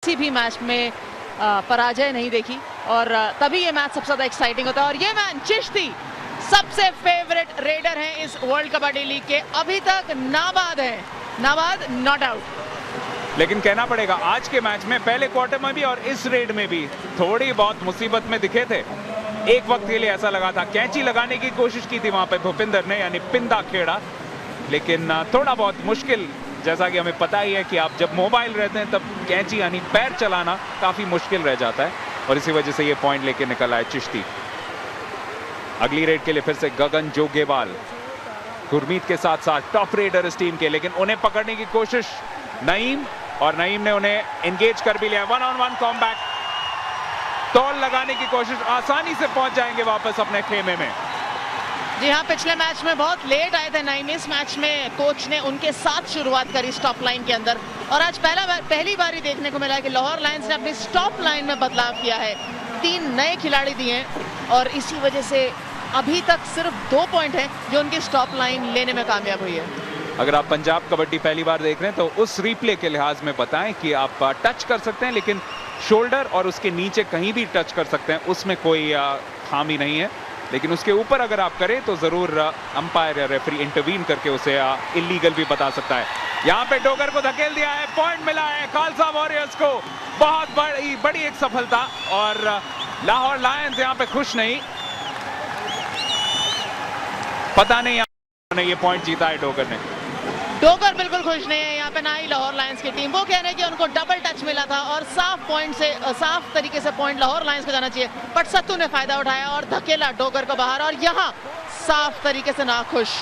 किसी भी मैच में पराजय नहीं देखी और तभी ये मैच सबसे ज्यादा एक्साइटिंग होता है। और ये मैच चिश्ती सबसे फेवरेट रेडर हैं इस वर्ल्ड कबड्डी लीग के, अभी तक नाबाद है, नाबाद नॉट आउट। लेकिन कहना पड़ेगा आज के मैच में पहले क्वार्टर में भी और इस रेड में भी थोड़ी बहुत मुसीबत में दिखे थे। एक वक्त के लिए ऐसा लगा था, कैंची लगाने की कोशिश की थी वहां पे भूपिंदर ने, यानी पिंदा खेड़ा, लेकिन थोड़ा बहुत मुश्किल। जैसा कि हमें पता ही है कि आप जब मोबाइल रहते हैं तब कैंची यानी पैर चलाना काफी मुश्किल रह जाता है और इसी वजह से ये पॉइंट लेके निकल आए चिश्ती। अगली रेड के लिए फिर से गगन जोगेवाल गुरमीत के साथ साथ टॉप रेडर इस टीम के, लेकिन उन्हें पकड़ने की कोशिश नईम, और नईम ने उन्हें एंगेज कर भी लिया। 1-on-1 कॉम्बैट, तौल लगाने की कोशिश, आसानी से पहुंच जाएंगे वापस अपने खेमे में। जी हाँ, पिछले मैच में बहुत लेट आए थे नईम। इस मैच में कोच ने उनके साथ शुरुआत करी स्टॉप लाइन के अंदर, और आज पहली बार ही देखने को मिला कि लाहौर लायंस ने अपनी स्टॉप लाइन में बदलाव किया है। 3 नए खिलाड़ी दिए हैं और इसी वजह से अभी तक सिर्फ 2 पॉइंट हैं जो उनकी स्टॉप लाइन लेने में कामयाब हुई है। अगर आप पंजाब कबड्डी पहली बार देख रहे हैं तो उस रिप्ले के लिहाज में बताएं कि आप टच कर सकते हैं, लेकिन शोल्डर और उसके नीचे कहीं भी टच कर सकते हैं, उसमें कोई खामी नहीं है। लेकिन उसके ऊपर अगर आप करें तो जरूर अंपायर या रेफरी इंटरवीन करके उसे इलीगल भी बता सकता है। यहाँ पे डोगर को धकेल दिया है, पॉइंट मिला है खालसा वॉरियर्स को। बहुत बड़ी एक सफलता, और लाहौर लायंस यहाँ पे खुश नहीं। पता नहीं उन्होंने ये पॉइंट जीता है डोगर ने। डोगर बिल्कुल खुश नहीं है यहाँ पे, ना ही लाहौर लायंस की टीम। वो कह रहे हैं कि उनको डबल टच मिला था और साफ तरीके से पॉइंट लाहौर लायंस को जाना चाहिए, बट सत्तू ने फायदा उठाया और धकेला डोगर को बाहर, और यहाँ साफ तरीके से नाखुश।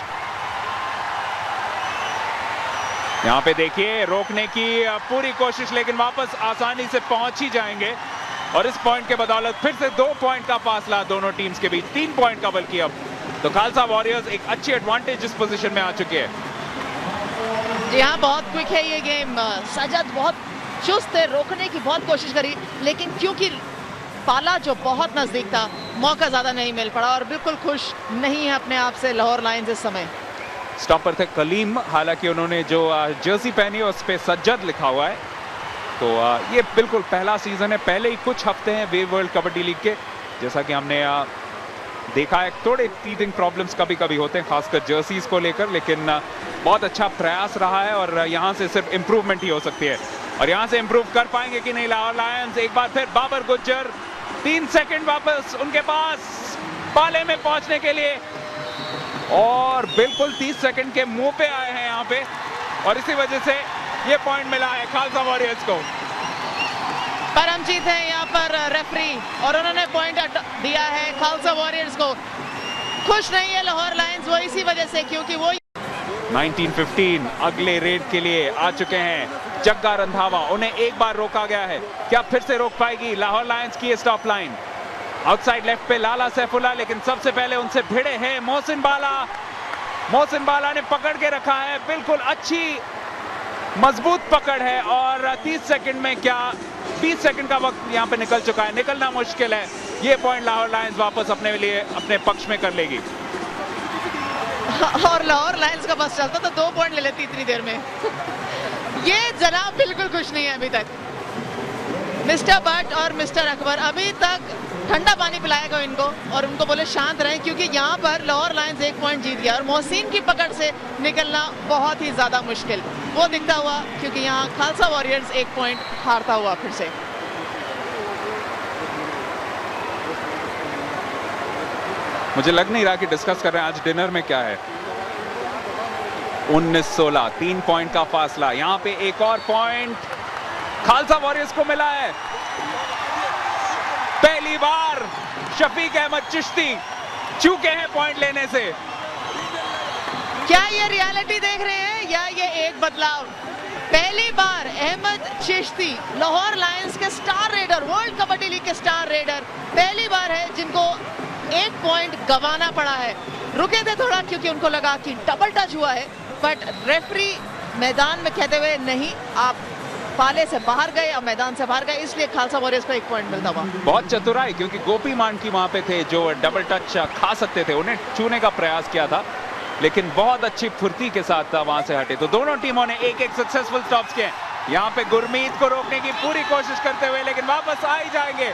यहाँ पे देखिए रोकने की पूरी कोशिश, लेकिन वापस आसानी से पहुंच ही जाएंगे। और इस पॉइंट के बदौलत फिर से 2 पॉइंट का फासला दोनों टीम्स के बीच, 3 पॉइंट का बल्कि अब तो खालसा वॉरियर्स एक अच्छी एडवांटेज इस पोजीशन में आ चुके हैं। जी हाँ, बहुत क्विक है ये गेम। सजद बहुत चुस्त है, रोकने की बहुत कोशिश करी, लेकिन क्योंकि पाला जो बहुत नजदीक था, मौका ज्यादा नहीं मिल पड़ा, और बिल्कुल खुश नहीं है अपने आप से लाहौर लायंस इस समय। स्टॉप पर थे कलीम, हालांकि उन्होंने जो जर्सी पहनी है उस पे सज्जद लिखा हुआ है। तो ये बिल्कुल पहला सीजन है, पहले ही कुछ हफ्ते हैं वे वर्ल्ड कबड्डी लीग के। जैसा कि हमने देखा है, थोड़े टीथिंग प्रॉब्लम्स कभी कभी होते हैं, खासकर जर्सीज को लेकर, लेकिन बहुत अच्छा प्रयास रहा है और यहाँ से सिर्फ इंप्रूवमेंट ही हो सकती है। और यहाँ से इंप्रूव कर पाएंगे कि नहीं लाहौर लायंस। एक बार फिर बाबर गुज्जर, 3 सेकंड वापस उनके पास पाले में पहुंचने के लिए, और बिल्कुल 30 सेकंड के मुंह पे आए हैं यहाँ पे, और इसी वजह से ये पॉइंट मिला है खालसा वॉरियर्स को। परमजीत है यहाँ पर रेफरी, और उन्होंने पॉइंट दिया है खालसा वॉरियर्स को। खुश नहीं है लाहौर लायंस, वो इसी वजह से, क्योंकि वो 1915 अगले रेड के लिए आ चुके हैं। जग्गा रंधावा, उन्हें एक बार रोका गया है, क्या फिर से रोक पाएगी लाहौर लायंस की स्टॉप लाइन? आउटसाइड लेफ्ट पे लाला सैफुल्ला, लेकिन सबसे पहले उनसे भिड़े हैं मोहसिन बाला। मोहसिन बाला ने पकड़ के रखा है, बिल्कुल अच्छी मजबूत पकड़ है, और 30 सेकंड में क्या 20 सेकंड का वक्त यहाँ पे निकल चुका है, निकलना मुश्किल है। ये पॉइंट लाहौर लायंस वापस अपने लिए अपने पक्ष में कर लेगी। और लाहौर लायंस का बस चलता तो 2 पॉइंट ले लेती इतनी देर में। ये जनाब बिल्कुल खुश नहीं है अभी तक। मिस्टर भट्ट और मिस्टर अकबर अभी तक ठंडा पानी पिलाएगा इनको, और उनको बोले शांत रहें, क्योंकि यहाँ पर लाहौर लायंस 1 पॉइंट जीत गया और मोहसिन की पकड़ से निकलना बहुत ही ज्यादा मुश्किल वो दिखता हुआ, क्योंकि यहाँ खालसा वॉरियर्स 1 पॉइंट हारता हुआ फिर से। मुझे लग नहीं रहा कि डिस्कस कर रहे हैं आज डिनर में क्या है। 19-16, 3 पॉइंट का फासला। यहाँ पे एक और पॉइंट खालसा वॉरियर्स को मिला है। पहली बार शफीक अहमद चिश्ती चूके हैं पॉइंट लेने से। क्या ये रियलिटी देख रहे हैं या ये एक बदलाव? पहली बार अहमद चिश्ती लाहौर लायंस के star raider, world kabaddi league के स्टार रेडर, पहली बार है जिनको 1 पॉइंट गंवाना पड़ा है। रुके थे थोड़ा क्योंकि उनको लगा कि डबल टच हुआ है, बट रेफरी मैदान में कहते हुए नहीं, आप पाले से बाहर गए, अब मैदान से बाहर गए, इसलिए खालसा वॉरियर्स को 1 पॉइंट मिलता हुआ। बहुत चतुराई, क्योंकि गोपी मानकी वहां पे थे जो डबल टच खा सकते थे, उन्हें छूने का प्रयास किया था, लेकिन बहुत अच्छी फुर्ती के साथ वहां से हटे। तो दोनों टीमों ने एक सक्सेसफुल स्टॉप्स किए। यहाँ पे गुरमीत को रोकने की पूरी कोशिश करते हुए, लेकिन वापस आ ही जाएंगे।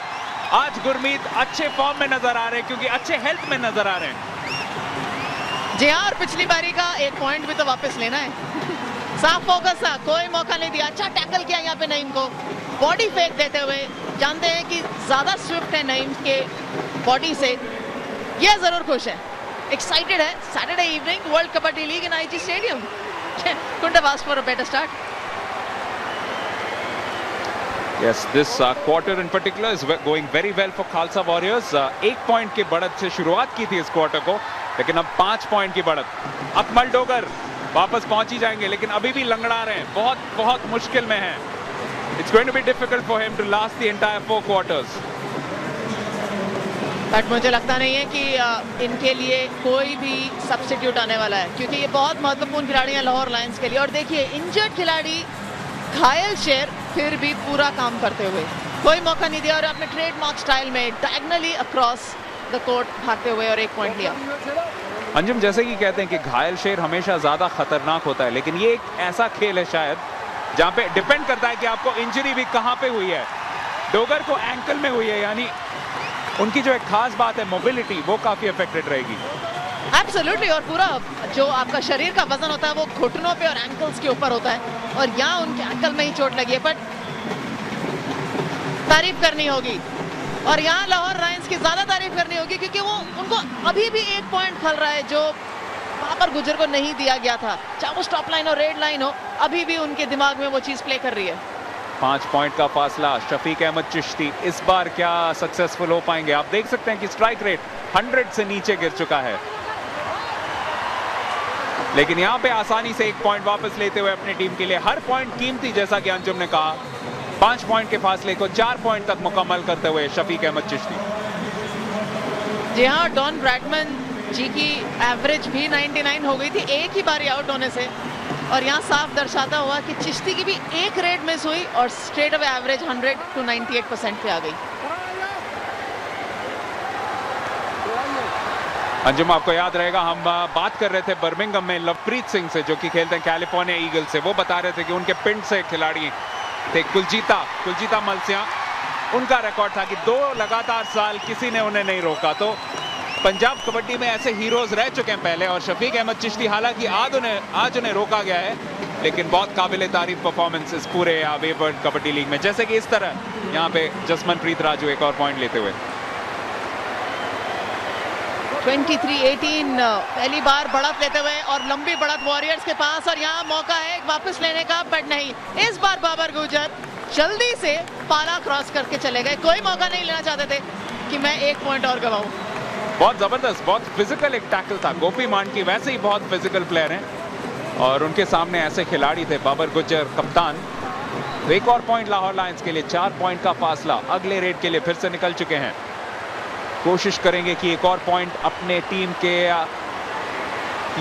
आज गुरमीत अच्छे फॉर्म में नजर आ रहे हैं क्योंकि अच्छे हेल्थ में नजर आ रहे हैं। जी हाँ, और पिछली बारी का एक पॉइंट भी तो वापस लेना है। साफ फोकस था, कोई मौका नहीं दिया। अच्छा टैकल किया यहाँ पे नईम को, बॉडी फेंक देते हुए। जानते हैं कि ज्यादा स्विफ्ट है नईम के बॉडी से, ये जरूर खुश है, एक्साइटेड है। Saturday evening world kabaddi league in IG stadium. couldn't have asked for a better start. Yes, this quarter in particular is going very well for Khalsa Warriors. 1 point की बढ़त से शुरुआत की थी इस क्वार्टर को, लेकिन अब 5 पॉइंट की बढ़त। अकमल डोगर वापस पहुंच ही जाएंगे, लेकिन अभी भी लंगड़ा रहे हैं, बहुत मुश्किल में है। It's going to be difficult for him to last the entire 4 quarters. But मुझे लगता नहीं है कि इनके लिए कोई भी सब्स्टिट्यूट आने वाला है, क्योंकि ये बहुत महत्वपूर्ण खिलाड़ी हैं लाहौर लायंस के लिए। और देखिए इंजर्ड खिलाड़ी घायल शेर फिर भी पूरा काम करते हुए, कोई मौका नहीं दिया और अपने ट्रेडमार्क स्टाइल में डायगोनली अक्रॉस द कोर्ट भागते हुए और 1 पॉइंट लिया। अंजुम, जैसे कि कहते हैं कि घायल शेर हमेशा ज्यादा खतरनाक होता है, लेकिन ये एक ऐसा खेल है शायद जहां पे डिपेंड करता है कि आपको इंजरी भी कहां पे हुई है। डोगर को एंकल में हुई है, यानी उनकी जो एक खास बात है मोबिलिटी, वो काफी अफेक्टेड रहेगी। एब्सोल्युटली, और पूरा जो आपका शरीर का वजन होता है वो घुटनों पे और एंकल्स के ऊपर होता है, और यहाँ उनके एंकल में ही चोट लगी है। बट तारीफ करनी होगी, और यहाँ लाहौर लायंस की ज्यादा तारीफ करनी होगी, क्योंकि वो उनको अभी भी 1 पॉइंट खल रहा है जो बाबर गुजर को नहीं दिया गया था। चाहे वो स्टॉप लाइन हो, रेड लाइन हो, अभी भी उनके दिमाग में वो चीज प्ले कर रही है। 5 पॉइंट का फासला। शफीक अहमद चिश्ती इस बार क्या सक्सेसफुल हो पाएंगे? आप देख सकते हैं कि स्ट्राइक रेट 100 से नीचे गिर चुका है, लेकिन यहां पे आसानी से 1 पॉइंट वापस लेते हुए अपनी टीम के लिए। हर पॉइंट कीमती, जैसा कि अंजुम ने कहा। 5 पॉइंट के फासले को 4 पॉइंट तक मुकम्मल करते हुए शफीक अहमद चिश्ती। जी हाँ, डॉन ब्रैडमैन जी की एवरेज भी 99 हो गई थी एक ही बारी आउट होने से, और यहाँ साफ दर्शाता हुआ कि चिश्ती की भी एक रेड मिस हुई और स्ट्रेट अवे एवरेज 100 to 98% पे आ गई। अंजुम, आपको याद रहेगा हम बात कर रहे थे बर्मिंघम में लवप्रीत सिंह से, जो कि खेलते हैं कैलिफोर्निया ईगल से। वो बता रहे थे कि उनके पिंड से खिलाड़ी थे कुलजीता मलसिया। उनका रिकॉर्ड था कि 2 लगातार साल किसी ने उन्हें नहीं रोका। तो पंजाब कबड्डी में ऐसे हीरोज रह चुके हैं पहले, और शफीक अहमद चिश्ती हालांकि आज उन्हें रोका गया है, लेकिन बहुत काबिल तारीफ परफॉर्मेंस इस पूरे वर्ल्ड कबड्डी लीग में। जैसे कि इस तरह यहाँ पे जसमनप्रीत राजू एक और पॉइंट लेते हुए। 23-18 पहली बार बढ़त लेते हुए, और लंबी बढ़त वॉरियर्स के पास, और यहाँ मौका है वापस लेने का, बट नहीं। इस बार बाबर गुजर जल्दी से पाला क्रॉस करके चले गए, कोई मौका नहीं लेना चाहते थे कि मैं 1 पॉइंट और गवाऊं। बहुत जबरदस्त, बहुत फिजिकल एक टैकल था। गोपी मांडकी वैसे ही बहुत फिजिकल प्लेयर हैं, और उनके सामने ऐसे खिलाड़ी थे बाबर गुजर कप्तान। तो 1 और पॉइंट लाहौर लायंस के लिए। 4 पॉइंट का फासला अगले रेड के लिए फिर से निकल चुके हैं। कोशिश करेंगे कि 1 और पॉइंट अपने टीम के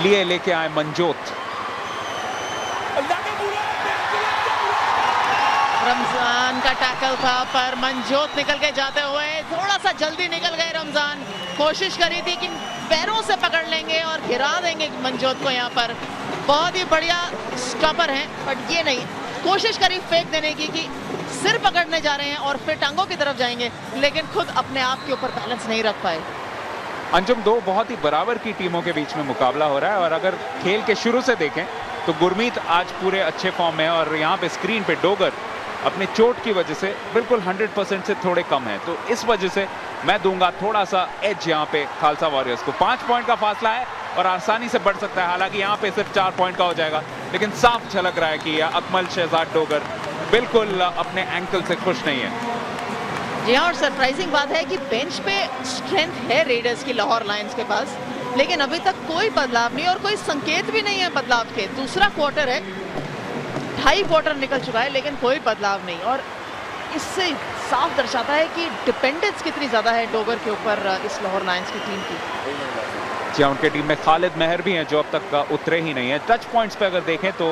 लिए लेके आए मनजोत। रमजान का टैकल था, पर मनजोत निकल के जाते हुए थोड़ा सा जल्दी निकल गए। रमजान कोशिश करी थी कि पैरों से पकड़ लेंगे और गिरा देंगे मनजोत को। यहाँ पर बहुत ही बढ़िया स्टॉपर हैं, बट ये नहीं, कोशिश करी फेंक देने की कि सिर पकड़ने जा रहे हैं और फिर टांगों की तरफ जाएंगे, लेकिन खुद अपने आप के ऊपर बैलेंस नहीं रख पाए। अंजुम, 2 बहुत ही बराबर की टीमों के बीच में मुकाबला हो रहा है, और अगर खेल के शुरू से देखें तो गुरमीत आज पूरे अच्छे फॉर्म में है, और यहाँ पे स्क्रीन पे डोगर अपने चोट की वजह से बिल्कुल 100% से थोड़े कम है। तो इस वजह से मैं दूंगा थोड़ा सा एज यहाँ पे खालसा वॉरियर्स को। 5 पॉइंट का फासला है और आसानी से बढ़ सकता है। हालांकि यहाँ पे सिर्फ 4 पॉइंट का हो जाएगा, लेकिन साफ झलक रहा है कि अकमल शहजाद डोगर बिल्कुल अपने एंकल से खुश नहीं है। जी हाँ, और सरप्राइजिंग बात है कि बेंच पे स्ट्रेंथ है रेडर्स की लाहौर लायंस के पास, लेकिन अभी तक कोई बदलाव नहीं और कोई संकेत भी नहीं है बदलाव के। दूसरा क्वार्टर है, 2.5 क्वार्टर निकल चुका है, लेकिन कोई बदलाव नहीं, और इससे साफ दर्शाता है कि डिपेंडेंस कितनी ज्यादा है डोगर के ऊपर इस लाहौर लायंस की टीम की। जी हाँ, उनके टीम में खालिद मेहर भी हैं जो अब तक उतरे ही नहीं है। टच पॉइंट्स पे अगर देखें तो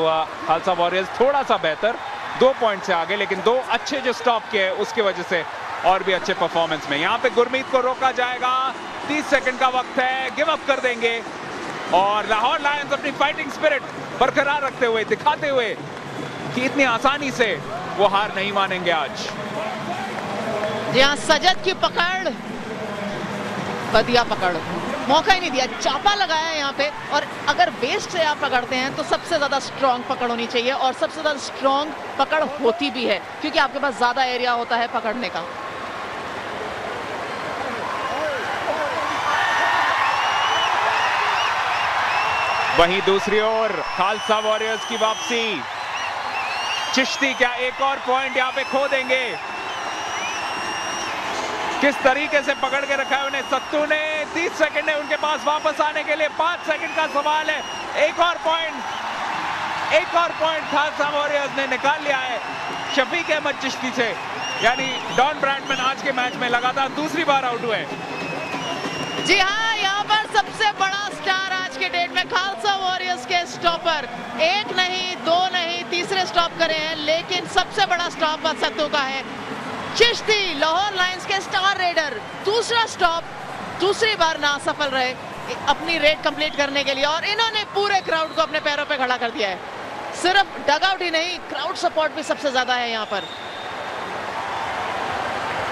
खालसा वॉरियर्स थोड़ा सा बेहतर, 2 पॉइंट से आगे, लेकिन 2 अच्छे जो स्टॉप किए उसकी वजह से और भी अच्छे परफॉर्मेंस में। यहाँ पे गुरमीत को रोका जाएगा, 30 सेकंड का वक्त है, गिव अप कर देंगे, और लाहौर लायंस अपनी फाइटिंग स्पिरिट बरकरार रखते हुए, दिखाते हुए कि इतनी आसानी से वो हार नहीं मानेंगे आज। यहाँ सजद की पकड़, बढ़िया पकड़, मौका ही नहीं दिया, चापा लगाया यहाँ पे। और अगर वेस्ट से आप पकड़ते हैं तो सबसे ज्यादा स्ट्रॉन्ग पकड़ होनी चाहिए, और सबसे ज्यादा स्ट्रॉन्ग पकड़ होती भी है क्योंकि आपके पास ज्यादा एरिया होता है पकड़ने का। वहीं दूसरी ओर खालसा वॉरियर्स की वापसी। चिश्ती क्या एक और पॉइंट यहाँ पे खो देंगे? किस तरीके से पकड़ के रखा है उन्हें सत्तू ने। 30 सेकंड है उनके पास वापस आने के लिए, 5 सेकंड का सवाल है। एक और पॉइंट खालसा वॉरियर्स ने निकाल लिया है शफीक अहमद चिश्ती से, यानी डॉन ब्रैडमैन आज के मैच में लगातार दूसरी बार आउट हुए। जी हाँ, यहाँ पर सबसे बड़ा स्टार आज के डेट में खालसा वॉरियर्स के स्टॉपर, एक नहीं, दो नहीं, तीसरे स्टॉप करे हैं, लेकिन सबसे बड़ा स्टॉप सत्तू का है। चिश्ती लाहौर लायंस के स्टार रेडर, दूसरा स्टॉप, दूसरी बार ना सफल रहे अपनी रेड कंप्लीट करने के लिए, और इन्होंने पूरे क्राउड को अपने पैरों पे खड़ा कर दिया है। सिर्फ डगआउट ही नहीं, क्राउड सपोर्ट भी सबसे ज्यादा है यहाँ पर।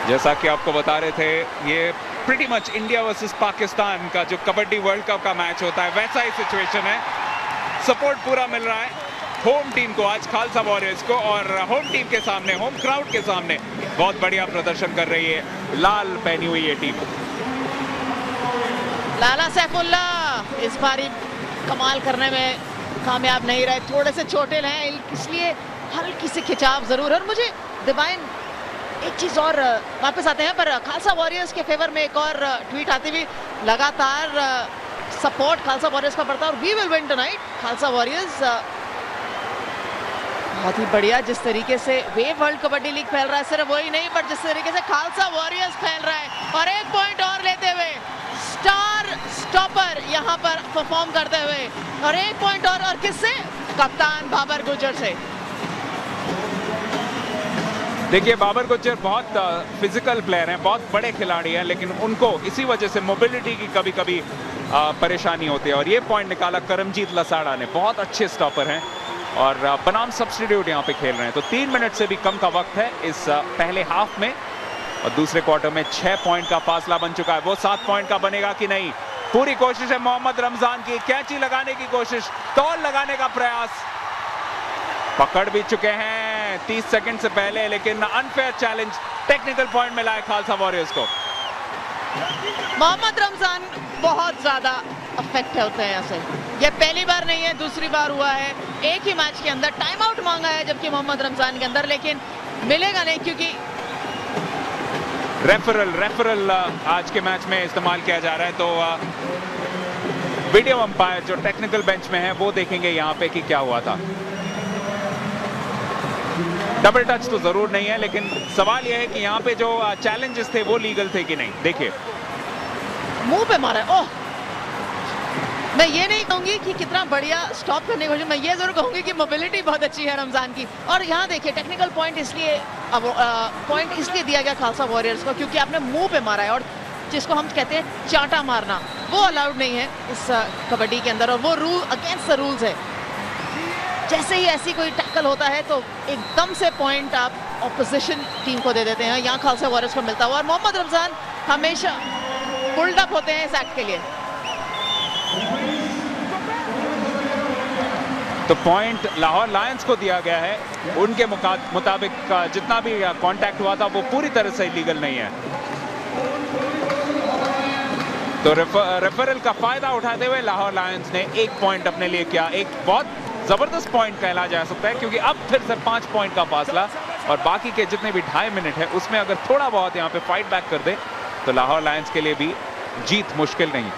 जैसा कि आपको बता रहे थे, ये pretty much India versus Pakistan का जो कबड्डी वर्ल्ड कप का मैच होता है वैसा ही सिचुएशन है। सपोर्ट पूरा मिल रहा है होम टीम को आज, खालसा वॉरियर्स को, और होम टीम के सामने, होम क्राउड के सामने बहुत बढ़िया प्रदर्शन कर रही है लाल पहनी हुई ये टीम। लाला सैफुल्ला इस बारी कमाल करने में कामयाब नहीं रहे, थोड़े से चोटिल हैं, इसलिए हल्की सी खिंचाव जरूर है। और मुझे डिवाइन एक चीज और वापस आते हैं, पर खालसा वॉरियर्स के फेवर में एक और ट्वीट आती हुई, लगातार सपोर्ट खालसा वॉरियर्स का बढ़ता है और we will win tonight. Khalsa warriors बहुत ही बढ़िया, जिस तरीके से वे वर्ल्ड कबड्डी लीग फैल रहा है, सिर्फ वही नहीं पर जिस तरीके से खालसा वॉरियर्स फैल रहा है। और एक पॉइंट और लेते हुए स्टार स्टॉपर यहाँ पर परफॉर्म करते हुए, और एक पॉइंट और किससे? कप्तान बाबर गुज्जर से। देखिए, बाबर गुज्जर बहुत फिजिकल प्लेयर हैं, बहुत बड़े खिलाड़ी हैं, लेकिन उनको इसी वजह से मोबिलिटी की कभी कभी परेशानी होती है। और ये पॉइंट निकाला करमजीत लसाड़ा ने, बहुत अच्छे स्टॉपर हैं और बनाम सब्स्टिट्यूट यहाँ पे खेल रहे हैं। तो 3 मिनट से भी कम का वक्त है इस पहले हाफ में, और दूसरे क्वार्टर में 6 पॉइंट का फासला बन चुका है। वो 7 पॉइंट का बनेगा कि नहीं, पूरी कोशिश है मोहम्मद रमजान की, कैंची लगाने की कोशिश, तौल लगाने का प्रयास, पकड़ भी चुके हैं 30 सेकंड से पहले, लेकिन अनफेयर चैलेंज, टेक्निकल पॉइंट मिला है खालसा वॉरियर्स को। मोहम्मद रमजान बहुत ज्यादा अफेक्ट होते हैं ऐसे, ये पहली बार नहीं है, दूसरी बार हुआ है एक ही मैच के अंदर। टाइम आउट मांगा है जबकि मोहम्मद रमजान के अंदर, लेकिन मिलेगा नहीं क्योंकि रेफरल आज के मैच में इस्तेमाल किया जा रहा है। तो वीडियो अंपायर जो टेक्निकल बेंच में है वो देखेंगे यहाँ पे कि क्या हुआ था। डबल टच तो जरूर नहीं है, लेकिन सवाल यह है कि यहाँ पे जो चैलेंजेस थे वो लीगल थे कि नहीं। देखिए, मुंह पे मारा है। ओह, मैं ये नहीं कहूंगी कि कितना बढ़िया स्टॉप करने की कोशिश, मैं ये जरूर कहूंगी कि मोबिलिटी बहुत अच्छी है रमजान की। और यहाँ देखिए, टेक्निकल पॉइंट इसलिए पॉइंट इसलिए दिया गया खालसा वॉरियर्स को क्योंकि आपने मुंह पे मारा है, और जिसको हम कहते हैं चांटा मारना, वो अलाउड नहीं है इस कबड्डी के अंदर, और वो रूल अगेंस्ट द रूल्स है। जैसे ही ऐसी कोई टैकल होता है तो एकदम से पॉइंट आप ऑपोजिशन टीम को दे देते हैं, यहाँ खालसा वॉरियर्स को मिलता हुआ। और मोहम्मद रमजान हमेशा पुल्ड अप होते हैं इस एक्ट के लिए। तो पॉइंट लाहौर लायंस को दिया गया है, उनके मुताबिक जितना भी कांटेक्ट हुआ था वो पूरी तरह से इलीगल नहीं है। तो रेफरल का फायदा उठाते हुए लाहौर लायंस ने 1 पॉइंट अपने लिए किया, एक बहुत जबरदस्त पॉइंट कहला जा सकता है, क्योंकि अब फिर से 5 पॉइंट का फासला, और बाकी के जितने भी 2.5 मिनट है उसमें अगर थोड़ा बहुत यहाँ पे फाइट बैक कर दे तो लाहौर लायंस के लिए भी जीत मुश्किल नहीं।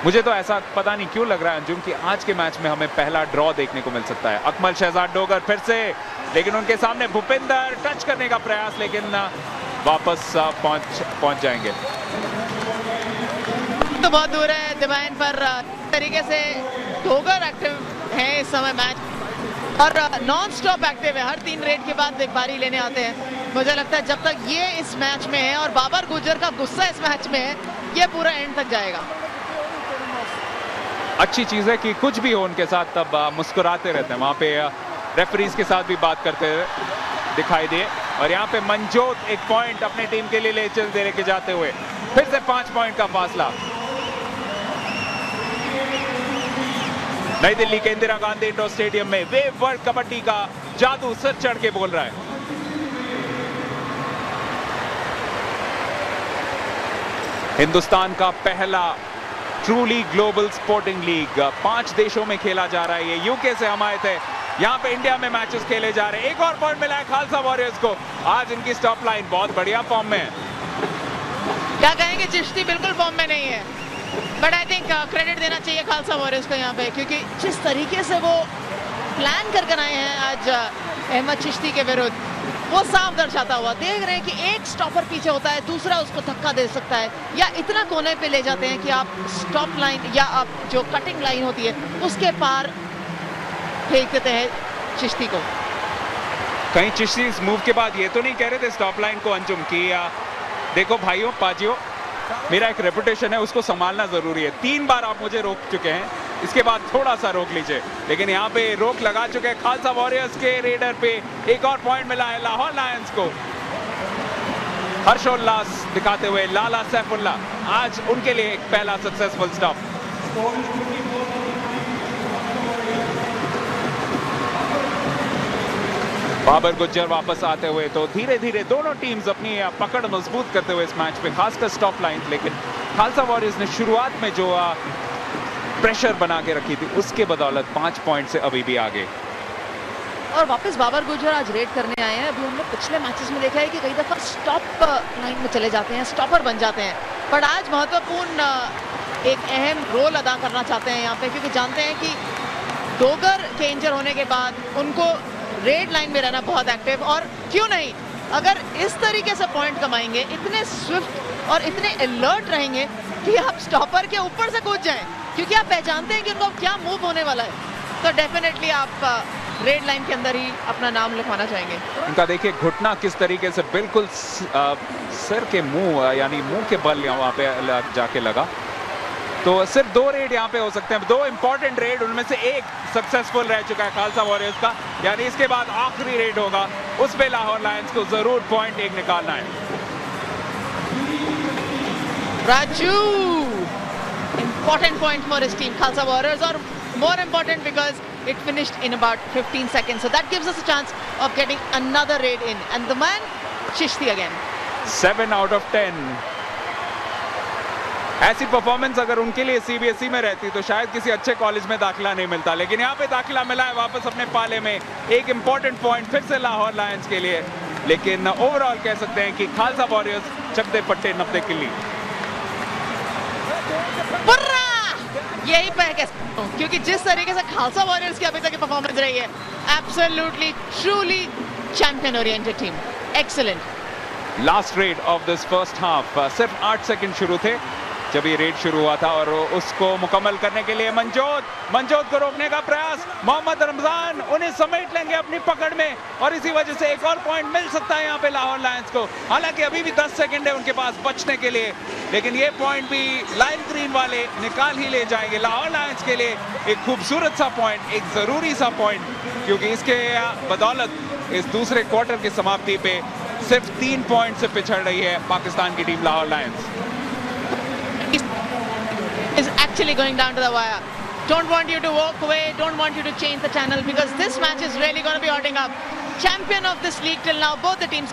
मुझे तो ऐसा पता नहीं क्यों लग रहा है अंजुम कि आज के मैच में हमें पहला ड्रॉ देखने को मिल सकता है। अकमल शहजाद डोगर फिर से, लेकिन उनके सामने भूपिंदर टच करने का प्रयास, लेकिन वापस पहुंच जाएंगे। तो बहुत दूर है डिवाइन पर, तरीके से डोगर एक्टिव है इस समय मैच, और नॉन स्टॉप एक्टिव है, हर 3 रेड के बाद एक बारी लेने आते हैं। मुझे लगता है जब तक ये इस मैच में है और बाबर गुज्जर का गुस्सा इस मैच में है, ये पूरा एंड तक जाएगा। अच्छी चीज है कि कुछ भी हो उनके साथ तब मुस्कुराते रहते हैं। वहां पे रेफरीज के साथ भी बात करते हुए दिखाई दिए। और यहाँ पे मनजोत एक पॉइंट अपनी टीम के लिए ले लेके जाते हुए फिर से 5 पॉइंट का फासला। नई दिल्ली के इंदिरा गांधी इंडोर स्टेडियम में वेव वर्ल्ड कबड्डी का जादू सर चढ़ के बोल रहा है। हिंदुस्तान का पहला ट्रूली ग्लोबल स्पोर्टिंग लीग 5 देशों में खेला जा रहा है। ये यूके से हम आए थे, यहाँ पे इंडिया में मैचेस खेले जा रहे हैं। एक और पॉइंट मिला है खालसा वॉरियर्स को। आज इनकी स्टॉप लाइन बहुत बढ़िया फॉर्म में है। क्या कहेंगे, चिश्ती बिल्कुल फॉर्म में नहीं है, बट आई थिंक क्रेडिट देना चाहिए खालसा वॉरियर्स को यहाँ पे, क्योंकि जिस तरीके से वो प्लान कर आए हैं आज अहमद चिश्ती के विरुद्ध, वो साफ दर्शाता हुआ। देख रहे हैं कि एक स्टॉपर पीछे होता है, दूसरा उसको धक्का दे सकता है, या इतना कोने पे ले जाते हैं कि आप स्टॉप लाइन या आप जो कटिंग लाइन होती है उसके पार फेंक देते हैं चिश्ती को। कहीं चिश्ती इस मूव के बाद ये तो नहीं कह रहे थे स्टॉप लाइन को अंजुम किया, देखो भाइयों पाजियों, मेरा एक रेपुटेशन है, उसको संभालना जरूरी है। 3 बार आप मुझे रोक चुके हैं, इसके बाद थोड़ा सा रोक लीजिए। लेकिन यहाँ पे रोक लगा चुके हैं खालसा वॉरियर्स के रेडर पे। एक और पॉइंट मिला है लाहौर लायंस को। हर्षोल्लास दिखाते हुए लाला सैफुल्ला, आज उनके लिए एक पहला सक्सेसफुल स्टॉप। बाबर गुज्जर वापस आते हुए तो धीरे धीरे दोनों टीम्स अपनी पकड़ मजबूत करते हुए इस मैच पे, खासकर स्टॉप लाइन। लेकिन खालसा वॉरियर्स ने शुरुआत में जो प्रेशर बना के रखी थी, उसके बदौलत 5 पॉइंट से अभी भी आगे। और वापस बाबर गुज्जर आज रेड करने आए हैं। अभी हमने पिछले मैचेस में देखा है कि कई दफा स्टॉप लाइन में चले जाते हैं, स्टॉपर बन जाते हैं, पर आज महत्वपूर्ण एक अहम रोल अदा करना चाहते हैं यहाँ पे, क्योंकि जानते हैं कि डोगर के इंजर होने के बाद उनको रेड लाइन में रहना बहुत एक्टिव। और क्यों नहीं, अगर इस तरीके से पॉइंट कमाएंगे, इतने स्विफ्ट और इतने अलर्ट रहेंगे कि आप स्टॉपर के ऊपर से कूद जाएं, क्योंकि आप पहचानते हैं कि उनको क्या मूव होने वाला है, तो डेफिनेटली आप रेड लाइन के अंदर ही अपना नाम लिखवाना चाहेंगे। उनका देखिए घुटना किस तरीके से बिल्कुल सिर के मुंह, यानी मुंह के बल वहां पे जाके लगा। तो सिर्फ 2 रेड यहाँ पे हो सकते हैं, 2 इंपॉर्टेंट रेड, उनमें से एक सक्सेसफुल रह चुका है खालसा वॉरियर्स का, यानी इसके बाद आखिरी रेड होगा, उस पे लाहौर लायंस को जरूर पॉइंट 1 निकालना है। Raju, important point for his team, Khalsa Warriors, or more important because it finished in about 15 seconds. So that gives us a chance of getting another raid in. And the man, Chishti again. 7 out of 10. ऐसी performance अगर उनके लिए CBSE में रहती तो शायद किसी अच्छे कॉलेज में दाखिला नहीं मिलता, लेकिन यहाँ पे दाखिला मिला है वापस अपने पाले में। एक इंपॉर्टेंट पॉइंट फिर से लाहौर लायंस के लिए, लेकिन ओवरऑल कह सकते हैं कि खालसा वॉरियर्स चकदे पट्टे नब्दे किल्ली। यही पे क्योंकि जिस तरीके से खालसा वॉरियर्स की अभी तक की परफॉर्मेंस रही है, absolutely truly champion oriented team, excellent. Last rid of this first half, सिर्फ 8 सेकंड शुरू थे जब ये रेड शुरू हुआ था, और उसको मुकम्मल करने के लिए मनजोत को रोकने का प्रयास, मोहम्मद रमजान उन्हें समेट लेंगे अपनी पकड़ में, और इसी वजह से एक और पॉइंट मिल सकता है यहाँ पे लाहौर लायंस को। हालांकि अभी भी 10 सेकंड है उनके पास बचने के लिए, लेकिन ये पॉइंट भी लाइम ग्रीन वाले निकाल ही ले जाएंगे। लाहौर लायंस के लिए एक खूबसूरत सा पॉइंट, एक जरूरी सा पॉइंट, क्योंकि इसके बदौलत इस दूसरे क्वार्टर की समाप्ति पे सिर्फ 3 पॉइंट से पिछड़ रही है पाकिस्तान की team Lahore Lions. Is actually going down to the wire. Don't want you to walk away, don't want you to change the channel, because this match is really going to be hotting up. Champion of this league till now, both the teams,